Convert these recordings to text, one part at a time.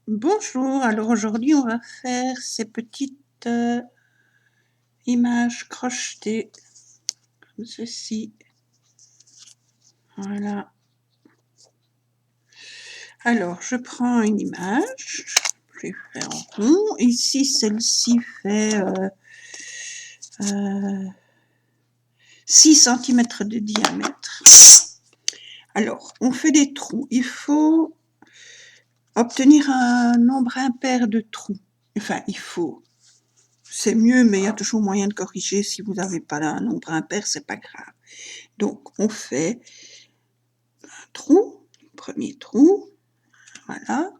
Bonjour, alors aujourd'hui on va faire ces petites images crochetées comme ceci. Voilà. Alors je prends une image, je vais faire en rond. Ici celle-ci fait 6 cm de diamètre. Alors on fait des trous, il faut obtenir un nombre impair de trous. Enfin il faut. C'est mieux, mais il y a toujours moyen de corriger. Si vous n'avez pas un nombre impair, c'est pas grave. Donc, on fait un trou, premier trou, voilà.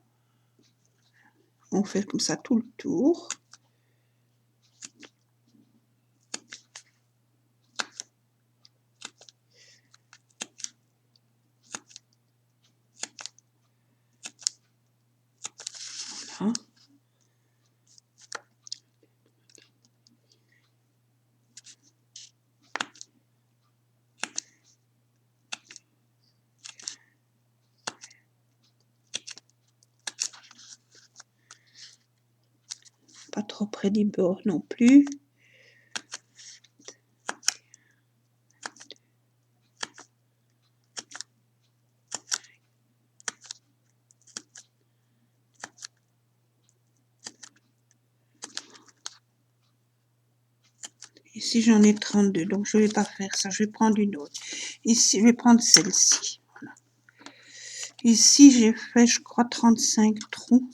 On fait comme ça tout le tour. Voilà. Pas trop près des bords non plus. Ici, j'en ai 32, donc je ne vais pas faire ça. Je vais prendre une autre. Ici, je vais prendre celle-ci. Voilà. Ici, j'ai fait, je crois, 35 trous.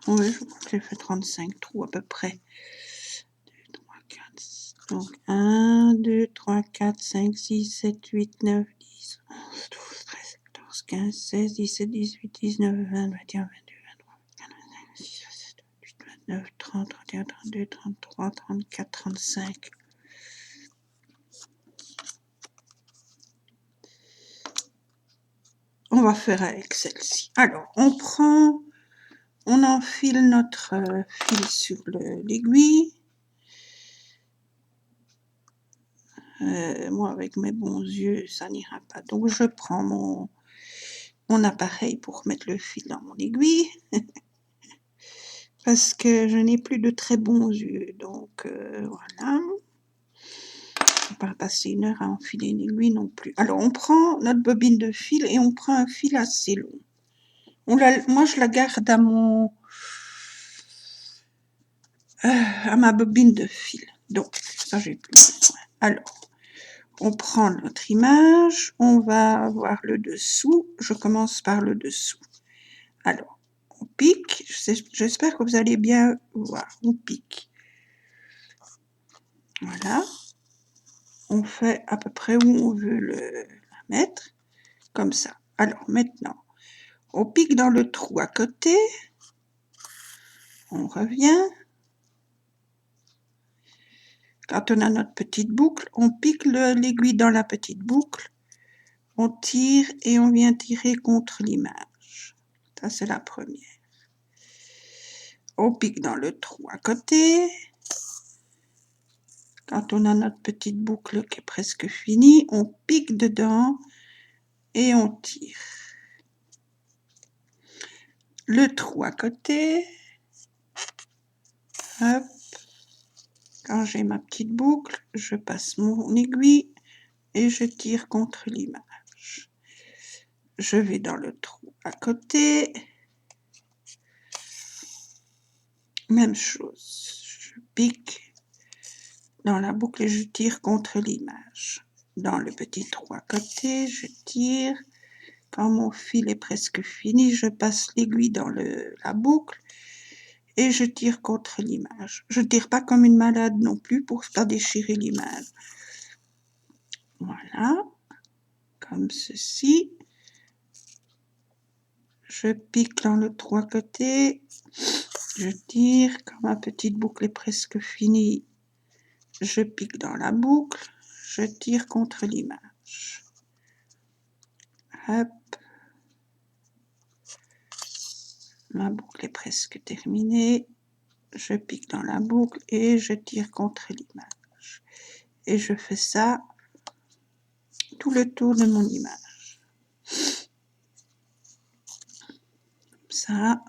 Oui, je crois que j'ai fait 35 trous à peu près. 2, 3, 4. Donc 1, 2, 3, 4, 5, 6, 7, 8, 9, 10, 11, 12, 13, 14, 15, 16, 17, 18, 19, 20, 21, 22, 23, 24, 25, 26, 27, 28, 29, 30, 31, 32, 33, 34, 35. On va faire avec celle-ci. Alors, on enfile notre fil sur l'aiguille. Moi, avec mes bons yeux, ça n'ira pas. Donc, je prends mon appareil pour mettre le fil dans mon aiguille. Parce que je n'ai plus de très bons yeux. Donc, voilà. On va pas passer une heure à enfiler une aiguille non plus. Alors, on prend notre bobine de fil et on prend un fil assez long. Moi, je la garde à ma bobine de fil. Donc, ça, j'ai plus besoin. Alors, on prend notre image, on va voir le dessous. Je commence par le dessous. Alors, on pique. J'espère que vous allez bien voir. On pique. Voilà. On fait à peu près où on veut la mettre. Comme ça. Alors, maintenant, on pique dans le trou à côté. On revient. Quand on a notre petite boucle, on pique l'aiguille dans la petite boucle. On tire et on vient tirer contre l'image. Ça, c'est la première. On pique dans le trou à côté. Quand on a notre petite boucle qui est presque finie, on pique dedans et on tire. Le trou à côté. Hop. Quand j'ai ma petite boucle, je passe mon aiguille et je tire contre l'image. Je vais dans le trou à côté. Même chose. Je pique dans la boucle et je tire contre l'image. Dans le petit trou à côté, je tire. Quand mon fil est presque fini, je passe l'aiguille dans la boucle et je tire contre l'image. Je ne tire pas comme une malade non plus pour ne pas déchirer l'image. Voilà, comme ceci. Je pique dans le trou à côté, je tire. Quand ma petite boucle est presque finie, je pique dans la boucle, je tire contre l'image. Hop. Ma boucle est presque terminée. Je pique dans la boucle et je tire contre l'image. Et je fais ça tout le tour de mon image. Comme ça,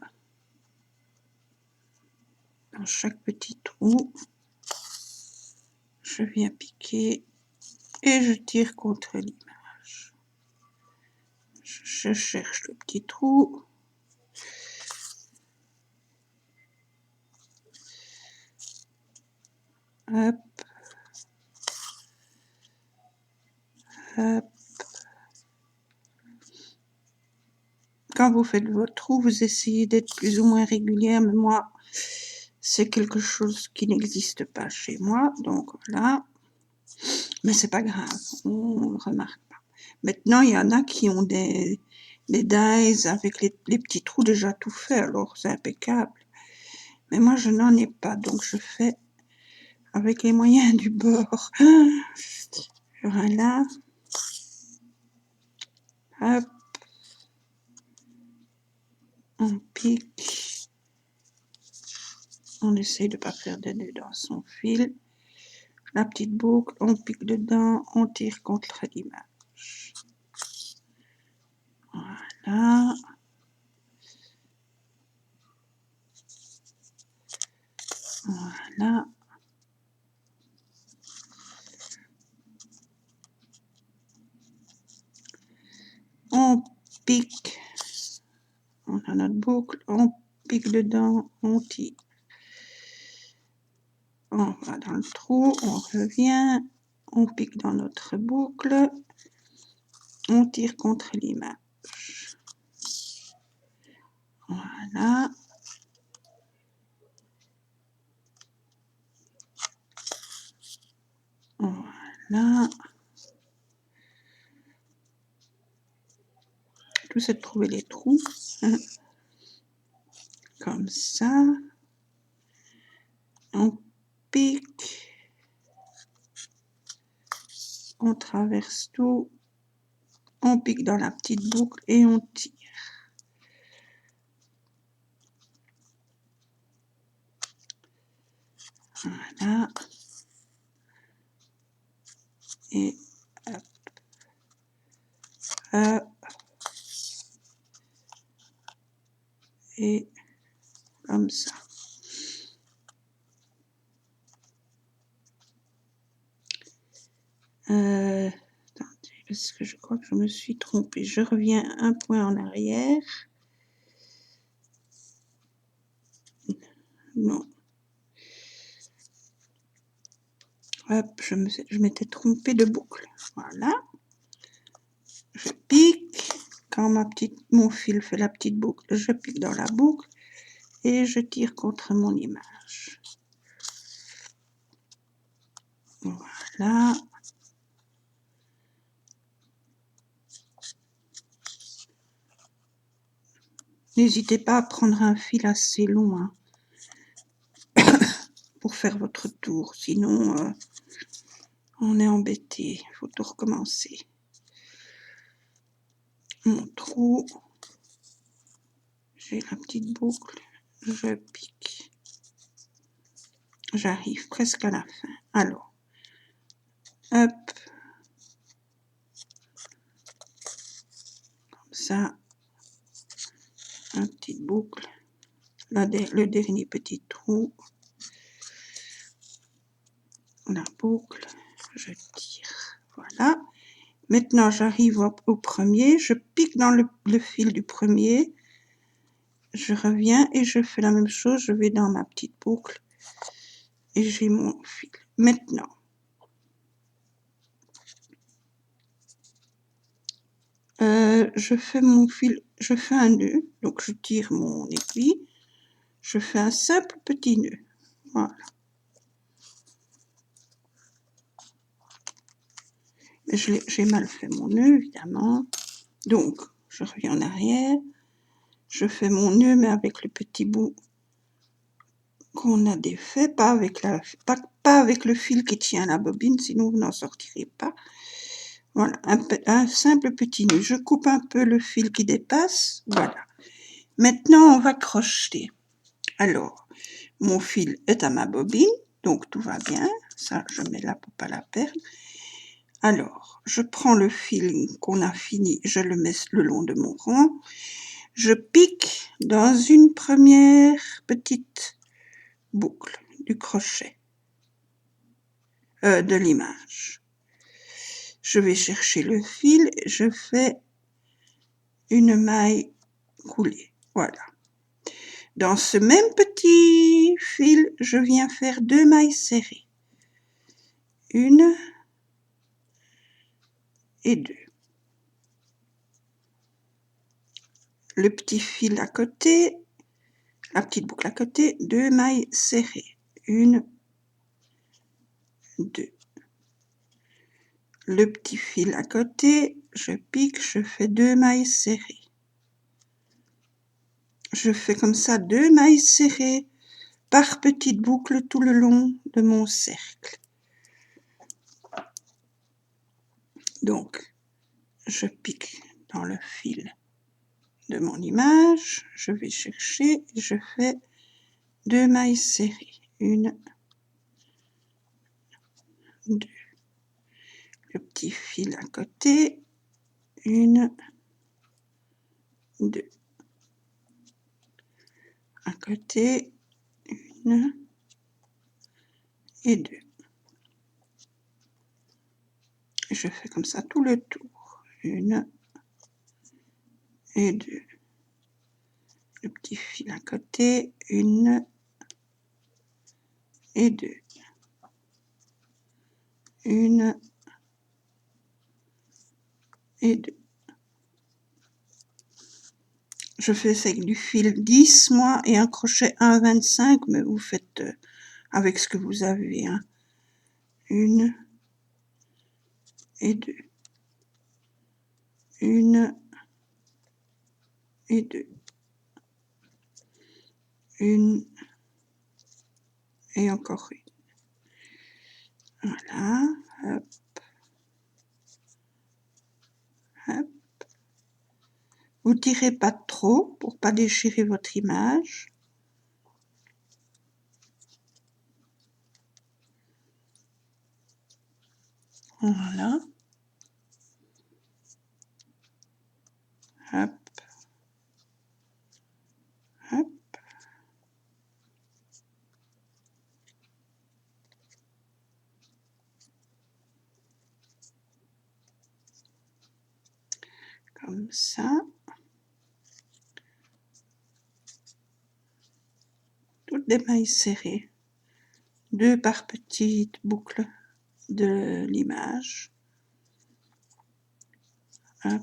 dans chaque petit trou, je viens piquer et je tire contre l'image. Je cherche le petit trou. Hop. Hop. Quand vous faites votre trou, vous essayez d'être plus ou moins régulière, mais moi, c'est quelque chose qui n'existe pas chez moi, donc voilà. Mais c'est pas grave, on ne remarque pas. Maintenant, il y en a qui ont des dies avec les petits trous déjà tout faits, alors c'est impeccable. Mais moi, je n'en ai pas, donc je fais avec les moyens du bord. Voilà. Hop. On pique. On essaye de ne pas faire de nœud dans son fil. La petite boucle, on pique dedans, on tire contre l'image. Voilà. Voilà. On pique. On a notre boucle, on pique dedans, on tire. On va dans le trou, on revient, on pique dans notre boucle, on tire contre l'image. Voilà. Voilà. Tout c'est de trouver les trous. Comme ça. On pique. On traverse tout. On pique dans la petite boucle et on tire. Voilà. Et hop. Hop. Et comme ça. Attendez, parce que je crois que je me suis trompée. Je reviens un point en arrière. Non. Hop, je m'étais trompée de boucle. Voilà. Je pique. Quand mon fil fait la petite boucle, je pique dans la boucle et je tire contre mon image. Voilà. N'hésitez pas à prendre un fil assez long hein, pour faire votre tour, sinon on est embêté. Il faut tout recommencer. Mon trou, j'ai la petite boucle, je pique. J'arrive presque à la fin. Alors, hop, comme ça, une petite boucle, le dernier petit trou, la boucle, je tire, voilà. Maintenant, j'arrive au premier, je pique dans le fil du premier, je reviens et je fais la même chose, je vais dans ma petite boucle et j'ai mon fil. Maintenant, je fais mon fil, je fais un nœud, donc je tire mon aiguille, je fais un simple petit nœud, voilà. J'ai mal fait mon nœud, évidemment, donc je reviens en arrière, je fais mon nœud, mais avec le petit bout qu'on a défait, pas avec le fil qui tient la bobine, sinon vous n'en sortirez pas. Voilà, un simple petit nœud. Je coupe un peu le fil qui dépasse, voilà. Maintenant, on va crocheter. Alors, mon fil est à ma bobine, donc tout va bien. Ça, je mets là pour pas la perdre. Alors, je prends le fil qu'on a fini, je le mets le long de mon rang, je pique dans une première petite boucle du crochet de l'image. Je vais chercher le fil, je fais une maille coulée, voilà. Dans ce même petit fil, je viens faire 2 mailles serrées. 1 et 2. Le petit fil à côté, la petite boucle à côté, 2 mailles serrées. 1, 2. Le petit fil à côté, je pique, je fais 2 mailles serrées. Je fais comme ça 2 mailles serrées par petite boucle tout le long de mon cercle. Donc, je pique dans le fil de mon image, je vais chercher, je fais 2 mailles serrées. 1, 2. Le petit fil à côté, 1, 2. À côté, 1 et 2. Je fais comme ça tout le tour. 1 et 2. Le petit fil à côté, 1 et 2. 1 et 2. Je fais ça avec du fil 10, moi, et un crochet 1,25, mais vous faites avec ce que vous avez. 1 et 2. 1 et 2. 1 et encore 1. Voilà, hop, hop. Vous tirez pas trop pour pas déchirer votre image. Voilà. Hop, hop. Comme ça. Toutes des mailles serrées. 2 par petite boucle de l'image. Hop.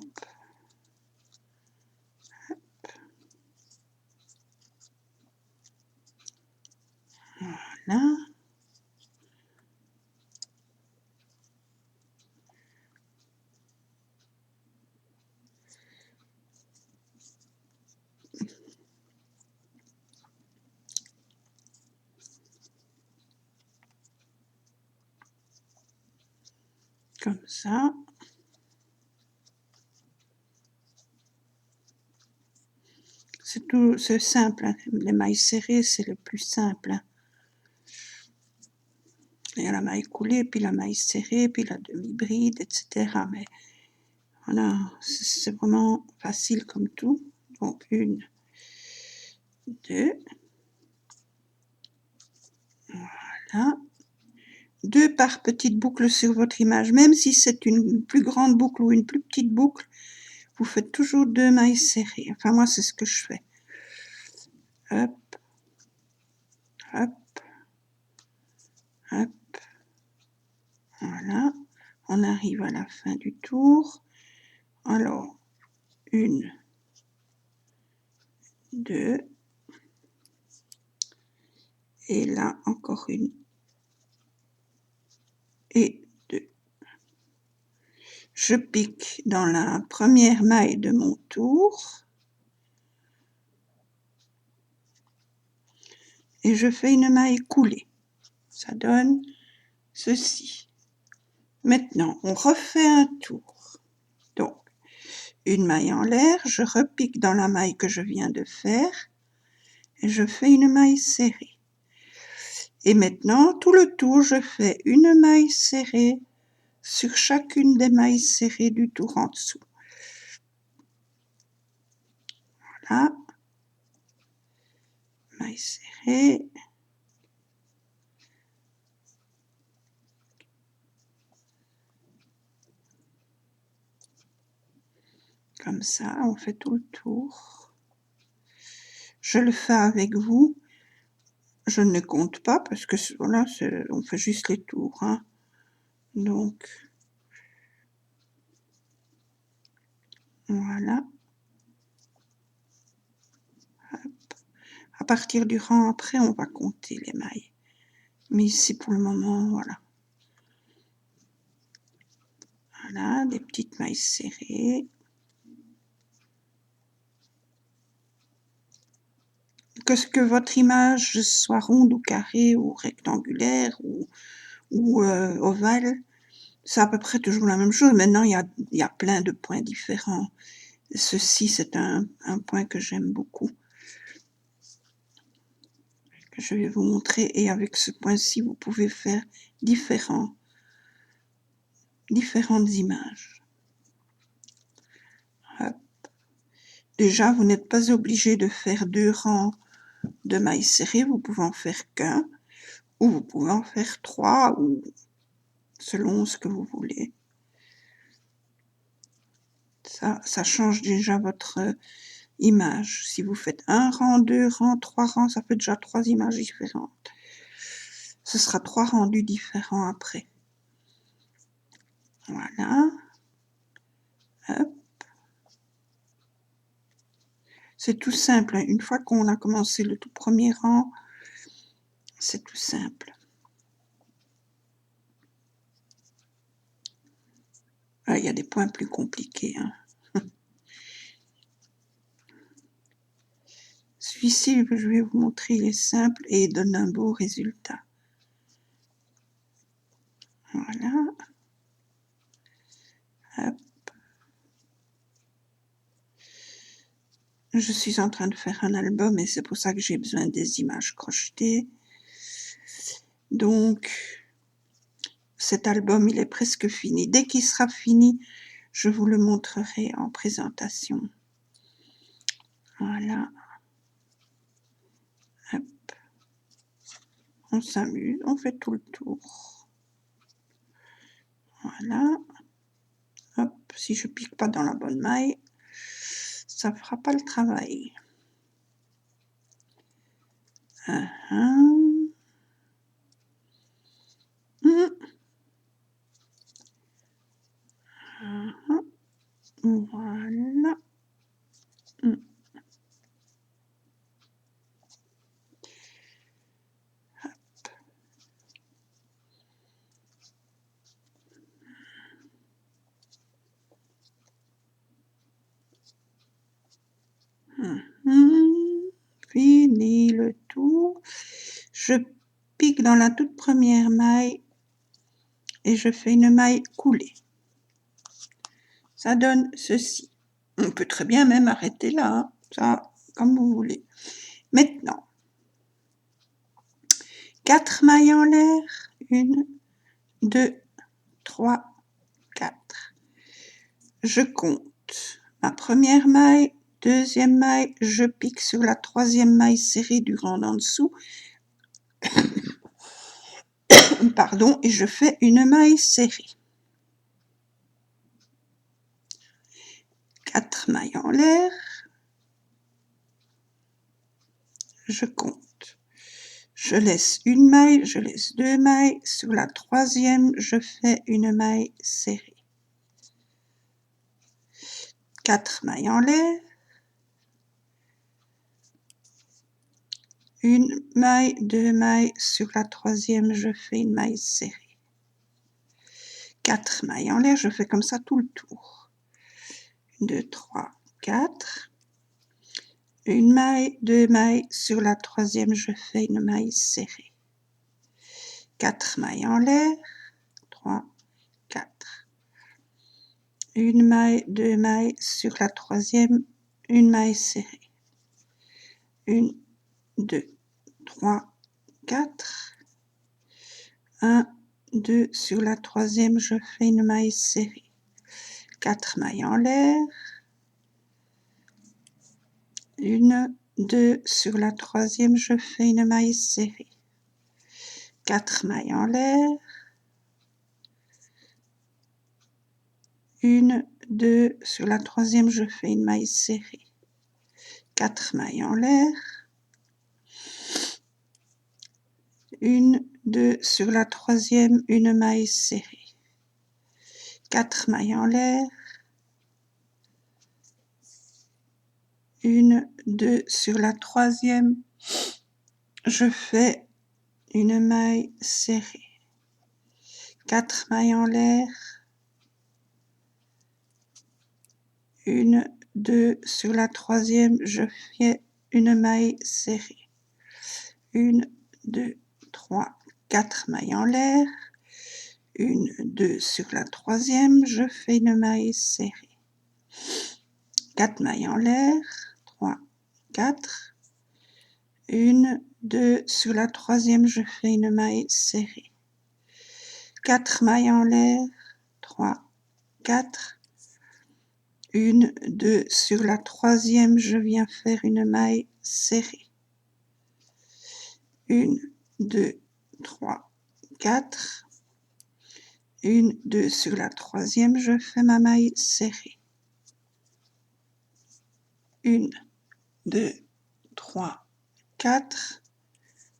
Voilà. Comme ça. C'est tout, c'est simple. Hein. Les mailles serrées, c'est le plus simple. Hein. Il y a la maille coulée, puis la maille serrée, puis la demi-bride, etc. Mais voilà, c'est vraiment facile comme tout. Donc 1, 2. Voilà. 2 par petite boucle sur votre image. Même si c'est une plus grande boucle ou une plus petite boucle, vous faites toujours 2 mailles serrées. Enfin, moi, c'est ce que je fais. Hop, hop, hop. Voilà. On arrive à la fin du tour. Alors, 1, 2. Et là, encore 1 et 2. Je pique dans la première maille de mon tour. Et je fais une maille coulée. Ça donne ceci. Maintenant, on refait un tour. Donc, une maille en l'air, je repique dans la maille que je viens de faire et je fais une maille serrée. Et maintenant, tout le tour, je fais une maille serrée sur chacune des mailles serrées du tour en dessous. Voilà, maille serrée. Comme ça, on fait tout le tour. Je le fais avec vous. Je ne compte pas parce que voilà, on fait juste les tours, hein. Donc, voilà. Hop. À partir du rang après, on va compter les mailles. Mais ici, pour le moment, voilà. Voilà, des petites mailles serrées. Que votre image soit ronde ou carrée ou rectangulaire ou ovale, c'est à peu près toujours la même chose. Maintenant, il y a plein de points différents. Ceci, c'est un point que j'aime beaucoup, que je vais vous montrer. Et avec ce point-ci, vous pouvez faire différentes images. Hop. Déjà, vous n'êtes pas obligé de faire 2 rangs de mailles serrées, vous pouvez en faire qu'un, ou vous pouvez en faire 3, ou selon ce que vous voulez. Ça change déjà votre image. Si vous faites 1 rang, 2 rangs, 3 rangs, ça fait déjà 3 images différentes. Ce sera 3 rendus différents après. Voilà. Hop. C'est tout simple. Une fois qu'on a commencé le tout premier rang, c'est tout simple. Il y a des points plus compliqués, hein. Celui-ci, je vais vous montrer, il est simple et il donne un beau résultat. Voilà. Hop. Je suis en train de faire un album et c'est pour ça que j'ai besoin des images crochetées. Donc, cet album, il est presque fini. Dès qu'il sera fini, je vous le montrerai en présentation. Voilà. Hop. On s'amuse, on fait tout le tour. Voilà. Hop, si je pique pas dans la bonne maille, ça fera pas le travail. Voilà. Fini le tour. Je pique dans la toute première maille et je fais une maille coulée. Ça donne ceci. On peut très bien même arrêter là, hein. Ça, comme vous voulez. Maintenant, 4 mailles en l'air. 1, 2, 3, 4. Je compte ma première maille, deuxième maille, je pique sur la troisième maille serrée du rang d'en dessous. Pardon, et je fais une maille serrée. 4 mailles en l'air. Je compte. Je laisse une maille, je laisse 2 mailles. Sur la troisième, je fais une maille serrée. 4 mailles en l'air. Une maille, 2 mailles. Sur la troisième, je fais une maille serrée. 4 mailles en l'air, je fais comme ça tout le tour. 2, 3, 4. Une maille, 2 mailles. Sur la troisième, je fais une maille serrée. 4 mailles en l'air. 3, 4. Une maille, 2 mailles. Sur la troisième, une maille serrée. 1, 2, 3, 4. 1, 2 sur la troisième, je fais une maille serrée, 4 mailles en l'air, 1, 2 sur la troisième, je fais une maille serrée, 4 mailles en l'air, 1, 2 sur la troisième, je fais une maille serrée, 4 mailles en l'air, 1, 2 sur la troisième, une maille serrée, 4 mailles en l'air, 1, 2 sur la troisième, je fais une maille serrée, 4 mailles en l'air, 1, 2 sur la troisième, je fais une maille serrée, 1, 2, 3, 4 mailles en l'air, 1, 2 sur la troisième, je fais une maille serrée, 4 mailles en l'air, 3, 4, 1, 2 sur la troisième, je fais une maille serrée, 4 mailles en l'air, 3, 4, 1, 2 sur la troisième, je viens faire une maille serrée, 1, 2, 3, 4, 1, 2 sur la troisième, je fais ma maille serrée, 1, 2, 3, 4,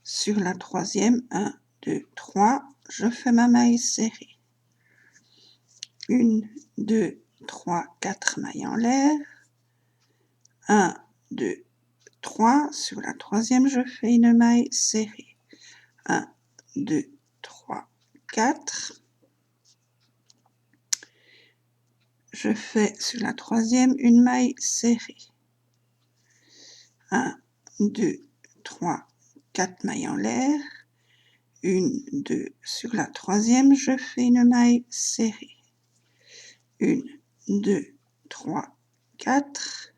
sur la troisième, 1, 2, 3, je fais ma maille serrée, 1, 2, 3, 4 mailles en l'air, 1, 2, 3, sur la troisième, je fais une maille serrée, 1, 2, 3, 4, je fais sur la troisième une maille serrée, 1, 2, 3, 4 mailles en l'air, 1, 2, sur la troisième, je fais une maille serrée, 1, 2, 3, 4,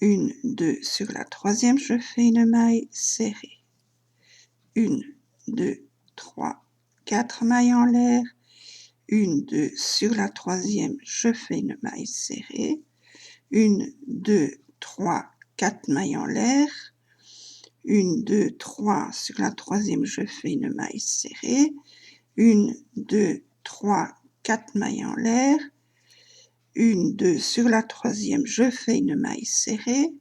1, 2 sur la troisième, je fais une maille serrée, 1, 2, 3, 4 mailles en l'air, 1, 2 sur la troisième, je fais une maille serrée, 1, 2, 3, 4 mailles en l'air, 1, 2, 3 sur la troisième, je fais une maille serrée, 1, 2, 3, 4 mailles en l'air, 1, 2 sur la troisième, je fais une maille serrée,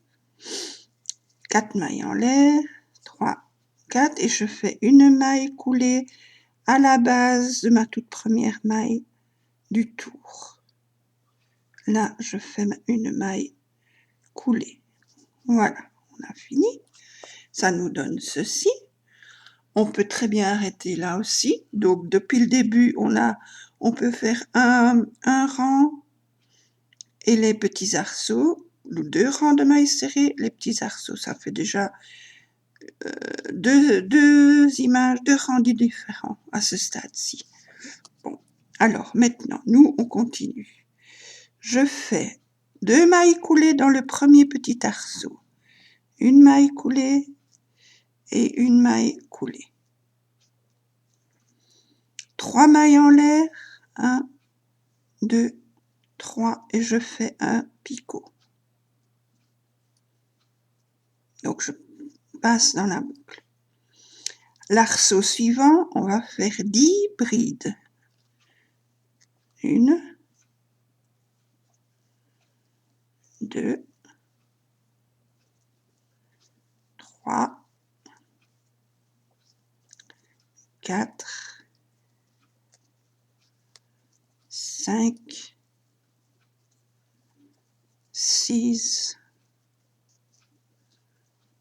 4 mailles en l'air, 3, 4 et je fais une maille coulée à la base de ma toute première maille du tour. Là, je fais une maille coulée. Voilà, on a fini. Ça nous donne ceci. On peut très bien arrêter là aussi. Donc, depuis le début, on peut faire un rang et les petits arceaux, ou 2 rangs de mailles serrées. Les petits arceaux, ça fait déjà deux images, 2 rendus différents à ce stade-ci. Bon, alors maintenant, nous, on continue. Je fais 2 mailles coulées dans le premier petit arceau, une maille coulée et une maille coulée. 3 mailles en l'air, 1, 2, 3 et je fais un picot. Donc je passe dans la boucle. L'arceau suivant, on va faire 10 brides. 1, 2, 3, 4, 5, 6,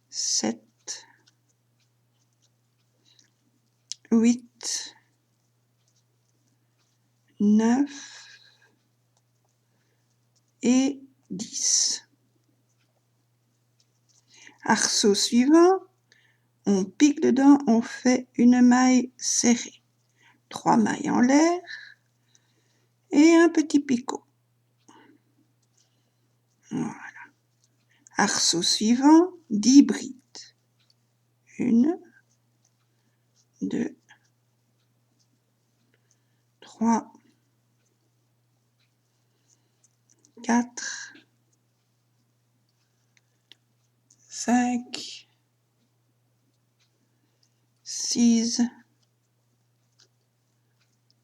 7, 8, 9 et 10. Arceau suivant, on pique dedans, on fait une maille serrée. 3 mailles en l'air et un petit picot. Voilà. Arceau suivant, 10 brides. 1, 2, 3, 4, 5, 6,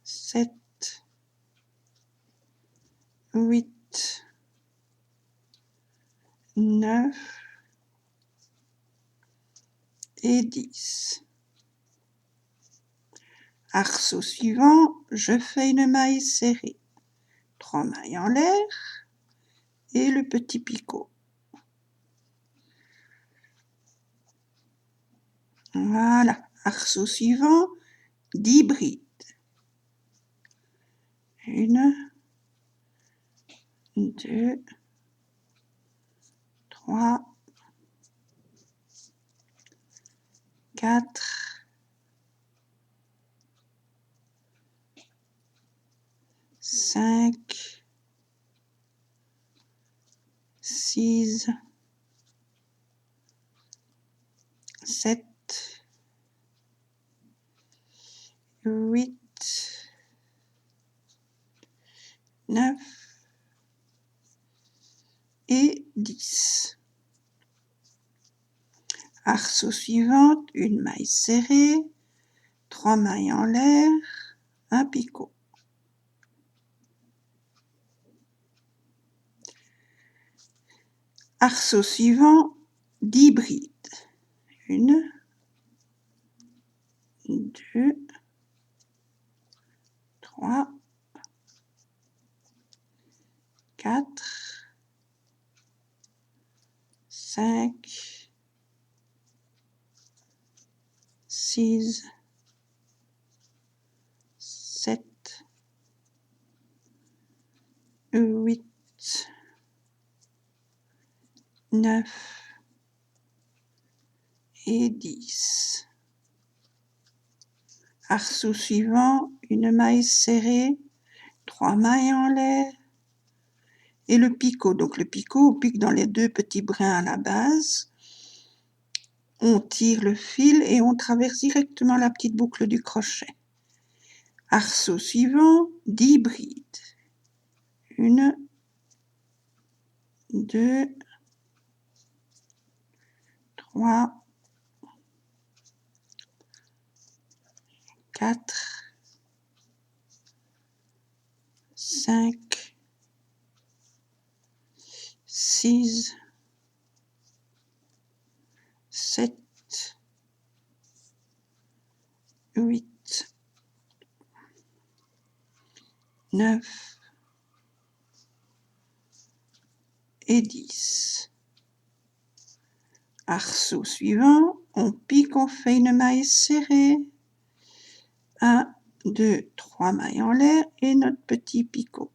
7, 8, 9 et 10. Arceau suivant, je fais une maille serrée, 3 mailles en l'air et le petit picot. Voilà, arceau suivant, 10 brides. 1, 2, 3, 4, 5, 6, 7, 8, 9 et 10. Arceau suivant, une maille serrée, 3 mailles en l'air, un picot. Arceau suivant, 10 brides. 1, 2, 3, 4, 5, 6, 7, 8, 9 et 10. Arceau suivant, une maille serrée, 3 mailles en l'air et le picot. Donc le picot, on pique dans les 2 petits brins à la base. On tire le fil et on traverse directement la petite boucle du crochet. Arceau suivant, 10 brides. 1, 2, 3, 4, 5, 6, 7, 8, 9 et 10. Arceau suivant, on pique, on fait une maille serrée. 1, 2, 3 mailles en l'air et notre petit picot.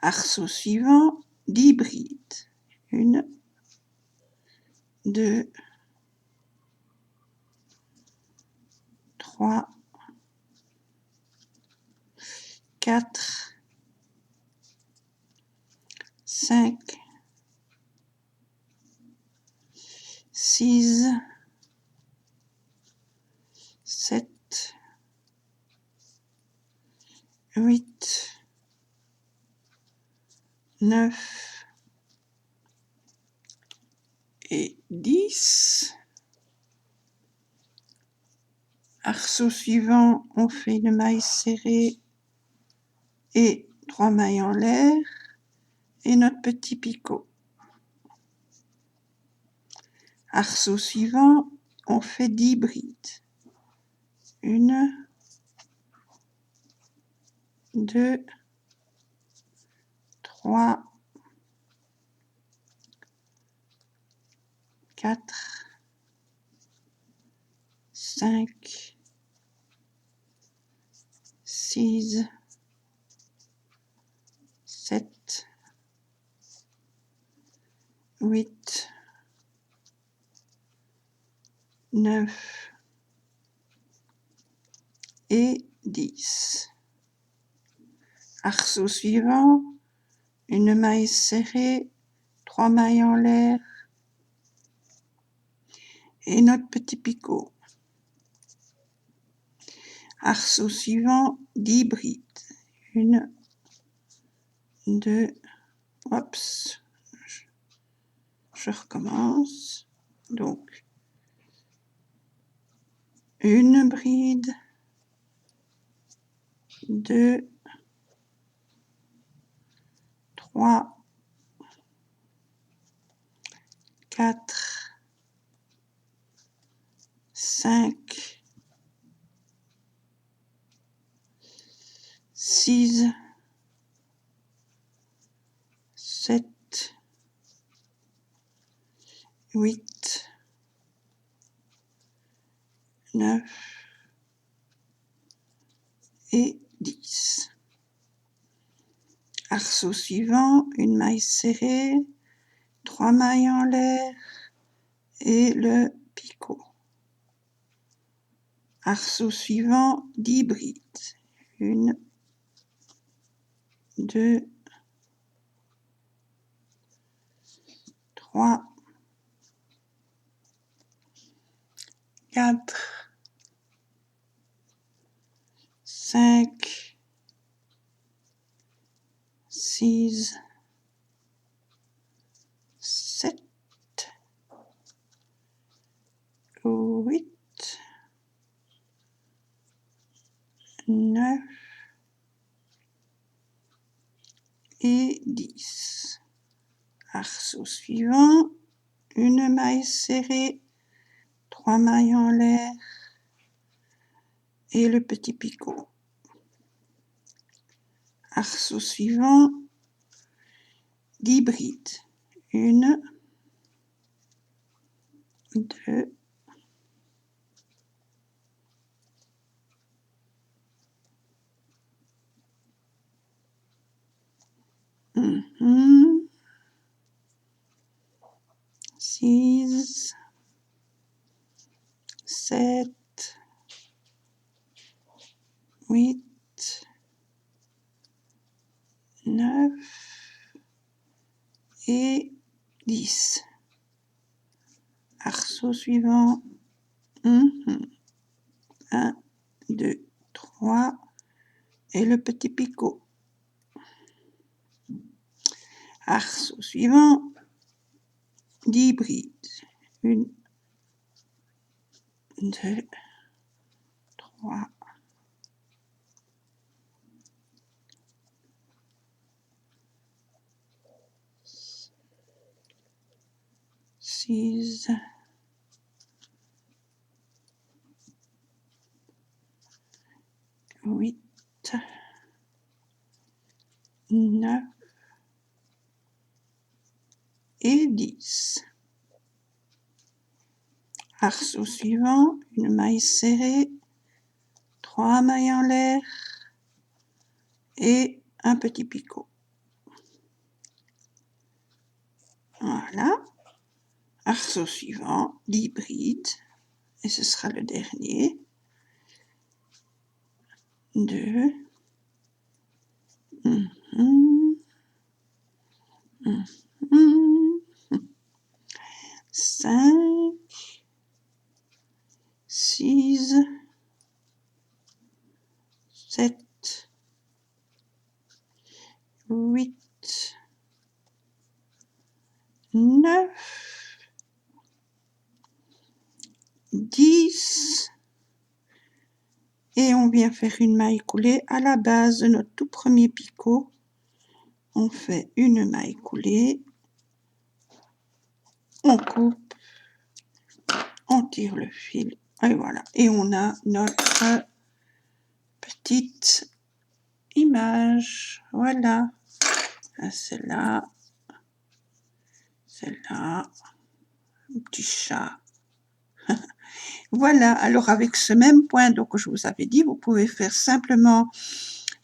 Arceau suivant, 10 brides. 1, 2, 3, 4, 5, 6, 7, 8, 9 et 10. Arceau suivant, on fait une maille serrée et 3 mailles en l'air et notre petit picot. Arceau suivant, on fait 10 brides. 1, 2, 3, 4, 5, 6, 7, 8, 9 et 10. Arceau suivant, une maille serrée, 3 mailles en l'air et notre petit picot. Arceau suivant, 10 brides. 1, 2, oups, je recommence. Donc, 1 bride, 2, 3, 4, 5, 6, 7, 8, 9 et 10. Arceau suivant, une maille serrée, 3 mailles en l'air et le picot. Arceau suivant, 10 brides. 1, 2, 3, 4, 5, 6, 7, 8, 9 et 10. Arceau suivant, une maille serrée, 3 mailles en l'air et le petit picot. Arceau suivant, 10 brides. 1, 2, 6, 7, 8, 9 et 10. Arceau suivant, 1, 2, 3 et le petit picot. Arceau suivant, 10 brides. 1, 2, 3, 6, 8, 9 et 10. Arceau suivant, une maille serrée, 3 mailles en l'air et un petit picot. Voilà. Arceau suivant, 10 brides, et ce sera le dernier. 2, 5, 6, 7, 8, 9, 10 et on vient faire une maille coulée à la base de notre tout premier picot. On fait une maille coulée, on coupe, on tire le fil et voilà. Et on a notre petite image. Voilà. Celle-là, celle-là, un petit chat. Voilà, alors avec ce même point donc, que je vous avais dit, vous pouvez faire simplement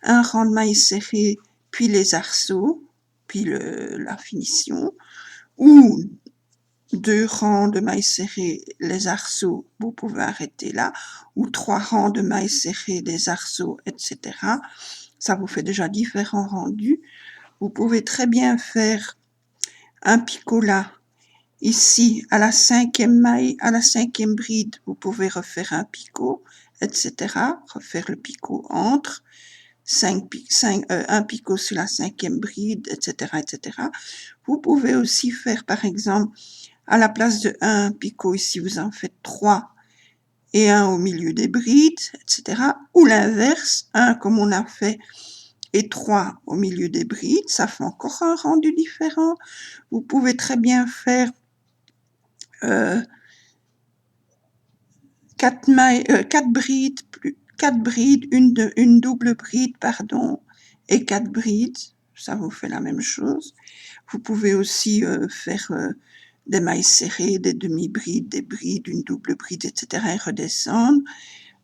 un rang de mailles serrées, puis les arceaux, puis la finition, ou 2 rangs de mailles serrées, les arceaux, vous pouvez arrêter là, ou 3 rangs de mailles serrées, des arceaux, etc. Ça vous fait déjà différents rendus. Vous pouvez très bien faire un picot là. Ici, à la 5e maille, à la 5e bride, vous pouvez refaire un picot etc. Refaire le picot entre, un picot sur la 5e bride, etc., etc. Vous pouvez aussi faire, par exemple, à la place de un picot ici, vous en faites 3 et un au milieu des brides, etc. Ou l'inverse, un comme on a fait et 3 au milieu des brides, ça fait encore un rendu différent. Vous pouvez très bien faire 4 brides, une double bride, pardon, et 4 brides, ça vous fait la même chose. Vous pouvez aussi faire des mailles serrées, des demi-brides, des brides, une double bride, etc. et redescendre.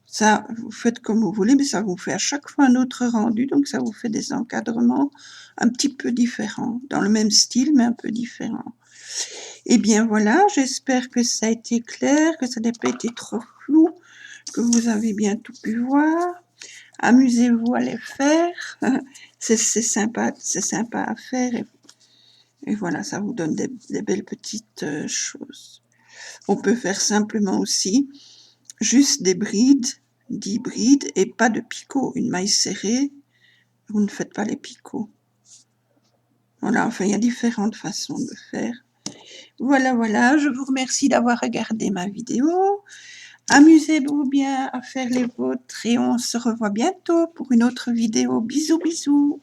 Ça, vous faites comme vous voulez, mais ça vous fait à chaque fois un autre rendu, donc ça vous fait des encadrements un petit peu différents, dans le même style, mais un peu différents. Et bien voilà, j'espère que ça a été clair, que ça n'a pas été trop flou, que vous avez bien tout pu voir. Amusez-vous à les faire, c'est sympa à faire, et voilà, ça vous donne des belles petites choses. On peut faire simplement aussi juste des brides, 10 brides et pas de picot, une maille serrée, vous ne faites pas les picots. Voilà, enfin il y a différentes façons de faire. Voilà, je vous remercie d'avoir regardé ma vidéo. Amusez-vous bien à faire les vôtres et on se revoit bientôt pour une autre vidéo. Bisous, bisous.